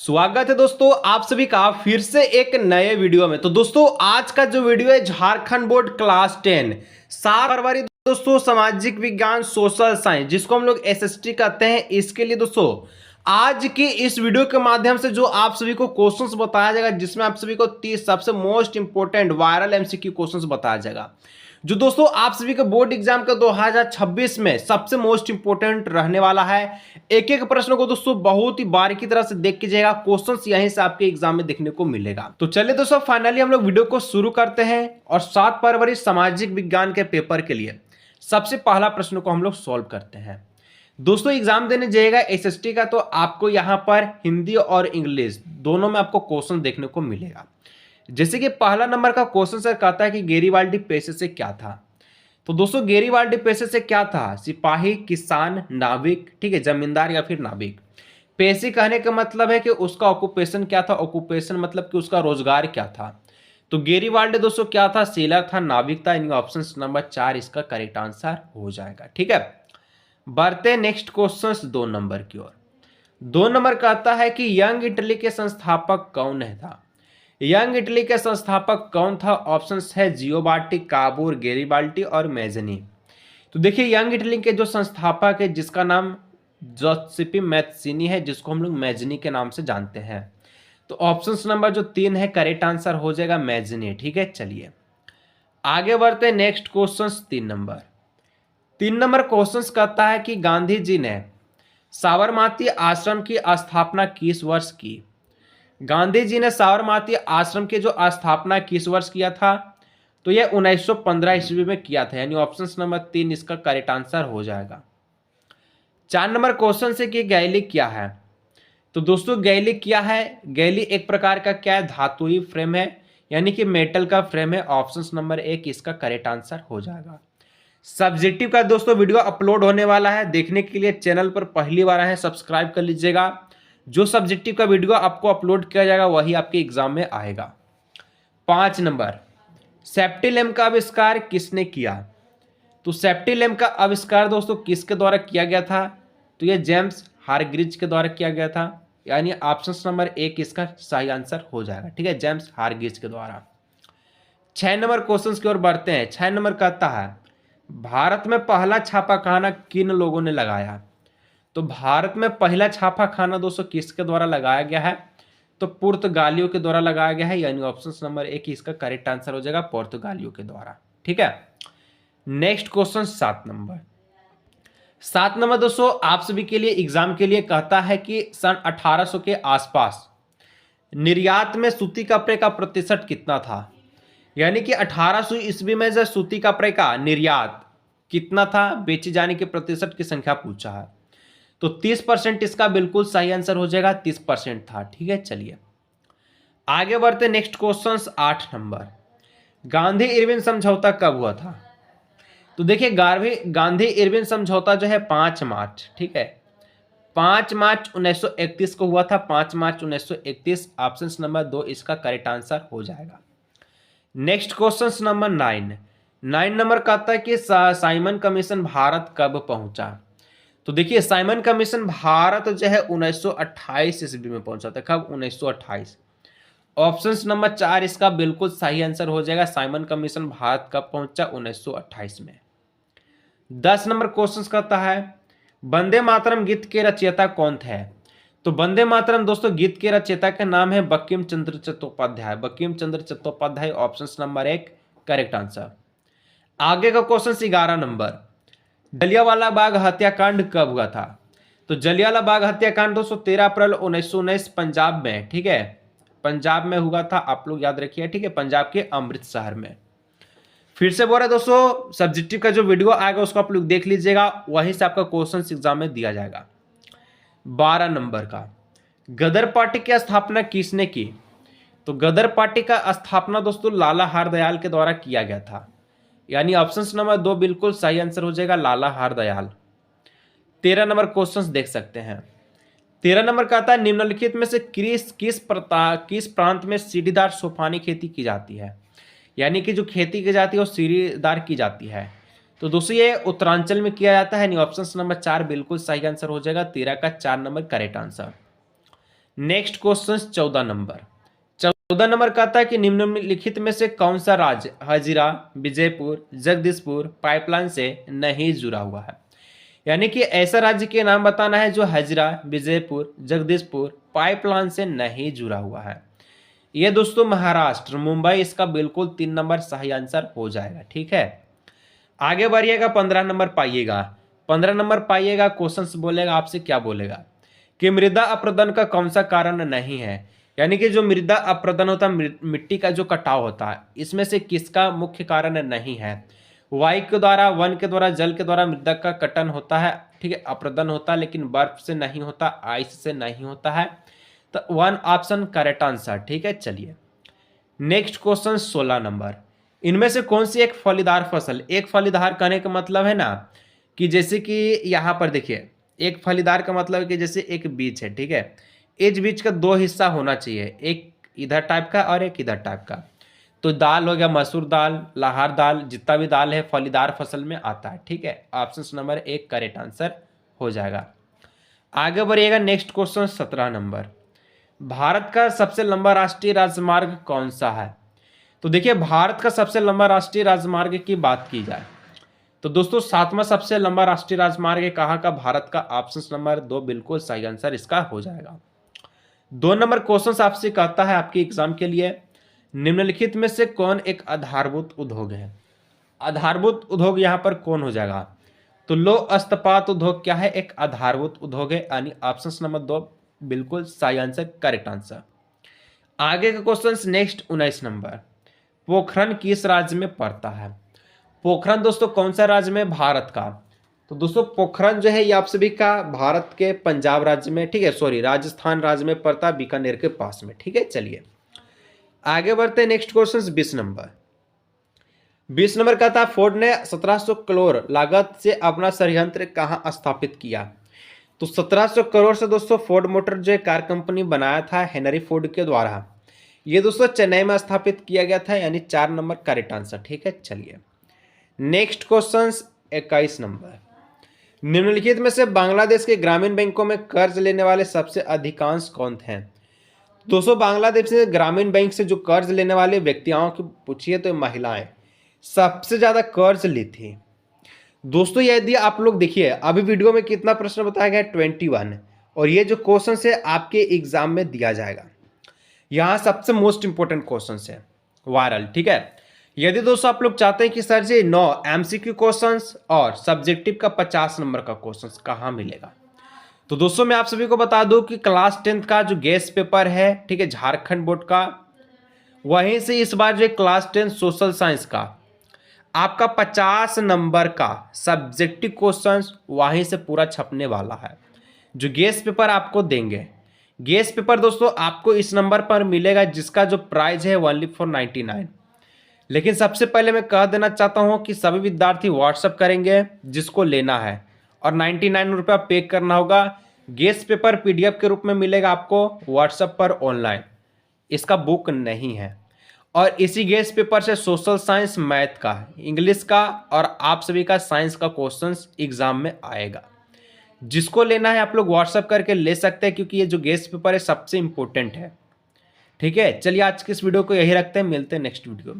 स्वागत है दोस्तों आप सभी का फिर से एक नए वीडियो में। तो दोस्तों आज का जो वीडियो है झारखंड बोर्ड क्लास 10 7 फरवरी दोस्तों सामाजिक विज्ञान सोशल साइंस जिसको हम लोग एसएसटी कहते हैं। इसके लिए दोस्तों आज की इस वीडियो के माध्यम से जो आप सभी को क्वेश्चंस बताया जाएगा जिसमें आप सभी को 30 सबसे most important viral MCQ questions बताया जाएगा जो दोस्तों आप सभी के बोर्ड एग्जाम का 2026 में सबसे मोस्ट इंपोर्टेंट रहने वाला है। एक एक प्रश्न को दोस्तों बहुत ही बारीकी तरह से देख कीजिएगा, क्वेश्चंस यहीं से आपके एग्जाम में देखने को मिलेगा। तो चलिए दोस्तों फाइनली हम लोग वीडियो को शुरू करते हैं और 7 फरवरी सामाजिक विज्ञान के पेपर के लिए सबसे पहला प्रश्न को हम लोग सॉल्व करते हैं। दोस्तों एग्जाम देने जाइएगा एसएसटी का तो आपको यहाँ पर हिंदी और इंग्लिश दोनों में आपको क्वेश्चन देखने को मिलेगा। जैसे कि पहला नंबर का क्वेश्चन सर कहता है कि गेरिबाल्डी पेशे से क्या था। तो दोस्तों गेरिबाल्डी पेशे से क्या था? सिपाही, किसान, नाविक, ठीक है, जमींदार या फिर नाविक। पेशे कहने का मतलब है कि उसका ऑक्यूपेशन क्या था, ऑक्यूपेशन मतलब कि उसका रोजगार क्या था। तो गेरिबाल्डी दोस्तों क्या था? सेलर था, नाविक था। यानी ऑप्शन नंबर 4 इसका करेक्ट आंसर हो जाएगा। ठीक है, बढ़ते नेक्स्ट क्वेश्चन 2 नंबर की ओर। 2 नंबर कहता है कि यंग इटली के संस्थापक कौन है था? यंग इटली के संस्थापक कौन था? ऑप्शंस है जियोबार्टी, काबूर, गेरिबाल्टी और मैजनी। तो देखिए यंग इटली के जो संस्थापक है जिसका नाम जोसेफी मैथ्सिनी है जिसको हम लोग मैजनी के नाम से जानते हैं। तो ऑप्शंस नंबर जो 3 है करेक्ट आंसर हो जाएगा मैजनी। ठीक है, चलिए आगे बढ़ते हैं next question 3 number. 3 number question कहता है कि गांधी जी ने साबरमती आश्रम की स्थापना किस वर्ष की? गांधी जी ने साबरमती आश्रम की जो स्थापना किस वर्ष किया था? तो यह 1915 ईस्वी में किया था। यानी ऑप्शन नंबर 3 इसका करेक्ट आंसर हो जाएगा। 4 नंबर क्वेश्चन से कि गैली क्या है? तो दोस्तों गैली क्या है? गैली एक प्रकार का क्या है? धातुई फ्रेम है, यानी कि मेटल का फ्रेम है। ऑप्शन नंबर 1 इसका करेक्ट आंसर हो जाएगा। सब्जेक्टिव का दोस्तों वीडियो अपलोड होने वाला है, देखने के लिए चैनल पर पहली बार आए सब्सक्राइब कर लीजिएगा। जो सब्जेक्टिव का वीडियो आपको अपलोड किया जाएगा वही आपके एग्जाम में आएगा। 5 नंबर, सेफ्टी लैम्प का आविष्कार किसने किया? तो सेफ्टी लैम्प का आविष्कार दोस्तों किसके द्वारा किया गया था? तो ये जेम्स हारग्रीज के द्वारा किया गया था। यानी ऑप्शन नंबर 1 इसका सही आंसर हो जाएगा। ठीक है, जेम्स हारग्रीज के द्वारा। 6 नंबर क्वेश्चन की ओर बढ़ते हैं। 6 नंबर कहता है भारत में पहला छापाखाना किन लोगों ने लगाया? तो भारत में पहला छापाखाना दोस्तों किसके द्वारा लगाया गया है? तो पुर्तगालियों के द्वारा लगाया गया है। यानी ऑप्शन नंबर 1 इसका करेक्ट आंसर हो जाएगा पुर्तगालियों के द्वारा। ठीक है, नेक्स्ट क्वेश्चन 7 नंबर। 7 नंबर दोस्तों आप सभी के लिए एग्जाम के लिए कहता है कि सन 1800 के आसपास निर्यात में सूती कपड़े का प्रतिशत कितना था? यानी कि 1800 ईस्वी में जो सूती कपड़े का निर्यात कितना था, बेचे जाने के प्रतिशत की संख्या पूछा है। तो 30% इसका बिल्कुल सही आंसर हो जाएगा, 30% था। ठीक है, चलिए आगे बढ़ते next question 8 number. Gandhi Irwin समझौता कब हुआ था? तो देखिए गांधी इरविन समझौता जो है 5 मार्च, ठीक है, 5 मार्च 1931 को हुआ था। 5 मार्च 1931 ऑप्शन नंबर 2 इसका करेक्ट आंसर हो जाएगा। नेक्स्ट क्वेश्चन नंबर 9 नंबर कहता है कि साइमन कमीशन भारत कब पहुंचा? तो देखिए साइमन कमीशन भारत जो है 1928 ईस्वी में पहुंचा था। कब? 1928। ऑप्शन नंबर 4 इसका बिल्कुल सही आंसर हो जाएगा। साइमन कमीशन भारत कब पहुंचा? 1928 में। 10 नंबर क्वेश्चन कहता है वंदे मातरम गीत के रचयिता कौन थे? तो वंदे मातरम दोस्तों गीत के रचयिता का नाम है Bankim Chandra Chattopadhyay. Bankim Chandra Chattopadhyay option number 1 correct answer. आगे का क्वेश्चन 11 नंबर। जलियांवाला बाग हत्याकांड कब हुआ था? तो जलियांवाला बाग हत्याकांड दोस्तों 13 अप्रैल 1919 पंजाब में, ठीक है, पंजाब में हुआ था। आप लोग याद रखिए। ठीक है, पंजाब के अमृतसर में। फिर से बोल रहे दोस्तों सब्जेक्टिव का जो वीडियो आएगा उसको आप लोग देख लीजिएगा, वहीं से आपका क्वेश्चन एग्जाम में दिया जाएगा। 12 नंबर का गदर पार्टी की स्थापना किसने की? तो गदर पार्टी का स्थापना दोस्तों लाला हरदयाल के द्वारा किया गया था। यानी ऑप्शन नंबर 2 बिल्कुल सही आंसर हो जाएगा, लाला हरदयाल। 13 नंबर क्वेश्चन देख सकते हैं। 13 नंबर कहता है निम्नलिखित में से किस प्रांत में सीढ़ीदार सोपानी खेती की जाती है? यानी कि जो खेती की जाती है वो सीढ़ीदार की जाती है। तो दोस्तों ये उत्तरांचल में किया जाता है। यानी ऑप्शन नंबर 4 बिल्कुल सही आंसर हो जाएगा। 13 का 4 number correct answer. Next question 14 number. 14 number कहता है कि निम्नलिखित में से कौन सा राज्य हजीरा, विजयपुर, जगदीशपुर पाइपलाइन से नहीं जुड़ा हुआ है। यानी कि ऐसा राज्य के नाम बताना है जो हजीरा, विजयपुर, जगदीशपुर पाइपलाइन से नहीं जुड़ा हुआ है। ये दोस्तों महाराष्ट्र, मुंबई इसका बिल्कुल 3 नंबर सही आंसर हो जाएगा। ठीक है, आगे बढ़िएगा। 15 नंबर पाइएगा। 15 नंबर पाइएगा, क्वेश्चन बोलेगा आपसे क्या बोलेगा कि मृदा अपरदन का कौन सा कारण नहीं है। यानी कि जो मृदा अपरदन होता है, मिट्टी का जो कटाव होता है, इसमें से किसका मुख्य कारण नहीं है। वायु के द्वारा, वन के द्वारा, जल के द्वारा मृदा का कटन होता है, ठीक है, अपरदन होता है, लेकिन बर्फ से नहीं होता, आइस से नहीं होता है। तो 1 ऑप्शन करेक्ट आंसर। ठीक है, चलिए नेक्स्ट क्वेश्चन 16 नंबर। इनमें से कौन सी एक फलीदार फसल, एक फलीदार कहने का मतलब है ना कि जैसे कि यहाँ पर देखिए, एक फलीदार का मतलब है कि जैसे एक बीज है, ठीक है, इस बीज का 2 हिस्सा होना चाहिए, एक इधर टाइप का और एक इधर टाइप का। तो दाल हो गया, मसूर दाल, लाहर दाल, जितना भी दाल है फलीदार फसल में आता है। ठीक है, ऑप्शन नंबर 1 करेक्ट आंसर हो जाएगा। आगे बढ़िएगा। Next question 17 number. भारत का सबसे लंबा राष्ट्रीय राजमार्ग कौन सा है। तो देखिए, भारत का सबसे लंबा राष्ट्रीय राजमार्ग की बात की जाए तो दोस्तों 7वां सबसे लंबा राष्ट्रीय राजमार्ग कहाँ का, भारत का। ऑप्शन नंबर 2 बिल्कुल सही आंसर इसका हो जाएगा। 2 नंबर क्वेश्चन आपसे कहता है आपके एग्जाम के लिए, निम्नलिखित में से कौन एक आधारभूत उद्योग है। आधारभूत उद्योग यहाँ पर कौन हो जाएगा। तो लौह इस्पात उद्योग क्या है, एक आधारभूत उद्योग है, यानी ऑप्शन नंबर 2 बिल्कुल सही आंसर, करेक्ट आंसर। आगे का क्वेश्चन नेक्स्ट 19 नंबर। पोखरण किस राज्य में पड़ता है। पोखरण दोस्तों कौन सा राज्य में, भारत का। तो दोस्तों पोखरण जो है ये आप सभी का भारत के पंजाब राज्य में, ठीक है, सॉरी राजस्थान राज्य में पड़ता है, बीकानेर के पास में। ठीक है, चलिए आगे बढ़ते हैं। Next question 20 number. 20 नंबर का था, फोर्ड ने 1700 करोड़ लागत से अपना संयंत्र कहाँ स्थापित किया। तो 1700 करोड़ से दोस्तों फोर्ड मोटर जो कार कंपनी बनाया था हेनरी फोर्ड के द्वारा, ये दोस्तों चेन्नई में स्थापित किया गया था, यानी 4 नंबर करेक्ट आंसर। ठीक है, चलिए नेक्स्ट क्वेश्चन 21 नंबर। निम्नलिखित में से बांग्लादेश के ग्रामीण बैंकों में कर्ज लेने वाले सबसे अधिकांश कौन थे। दोस्तों बांग्लादेश से ग्रामीण बैंक से जो कर्ज लेने वाले व्यक्तियों की पूछिए तो महिलाएं सबसे ज्यादा कर्ज ली थी। दोस्तों यदि आप लोग देखिए अभी वीडियो में कितना प्रश्न बताया गया है, 21, और ये जो क्वेश्चन है आपके एग्जाम में दिया जाएगा। यहाँ सबसे मोस्ट इंपोर्टेंट क्वेश्चन है वायरल। ठीक है, यदि दोस्तों आप लोग चाहते हैं कि सर जी 9 एमसीक्यू क्वेश्चंस और सब्जेक्टिव का 50 नंबर का क्वेश्चंस कहाँ मिलेगा, तो दोस्तों मैं आप सभी को बता दूं कि क्लास 10th का जो गेस्ट पेपर है, ठीक है, झारखंड बोर्ड का, वहीं से इस बार जो क्लास 10 सोशल साइंस का आपका 50 नंबर का सब्जेक्टिव क्वेश्चंस वहीं से पूरा छपने वाला है। जो गेस्ट पेपर आपको देंगे, गेस्ट पेपर दोस्तों आपको इस नंबर पर मिलेगा जिसका जो प्राइस है ओनली फॉर 99। लेकिन सबसे पहले मैं कह देना चाहता हूं कि सभी विद्यार्थी व्हाट्सअप करेंगे जिसको लेना है, और 99 रुपया पे करना होगा। गेस्ट पेपर पीडीएफ के रूप में मिलेगा आपको व्हाट्सएप पर ऑनलाइन, इसका बुक नहीं है। और इसी गेस्ट पेपर से सोशल साइंस, मैथ का, इंग्लिश का और आप सभी का साइंस का क्वेश्चंस एग्जाम में आएगा। जिसको लेना है आप लोग व्हाट्सएप करके ले सकते हैं, क्योंकि ये जो गेस्ट पेपर है सबसे इंपॉर्टेंट है। ठीक है, चलिए आज के इस वीडियो को यही रखते हैं, मिलते हैं नेक्स्ट वीडियो में।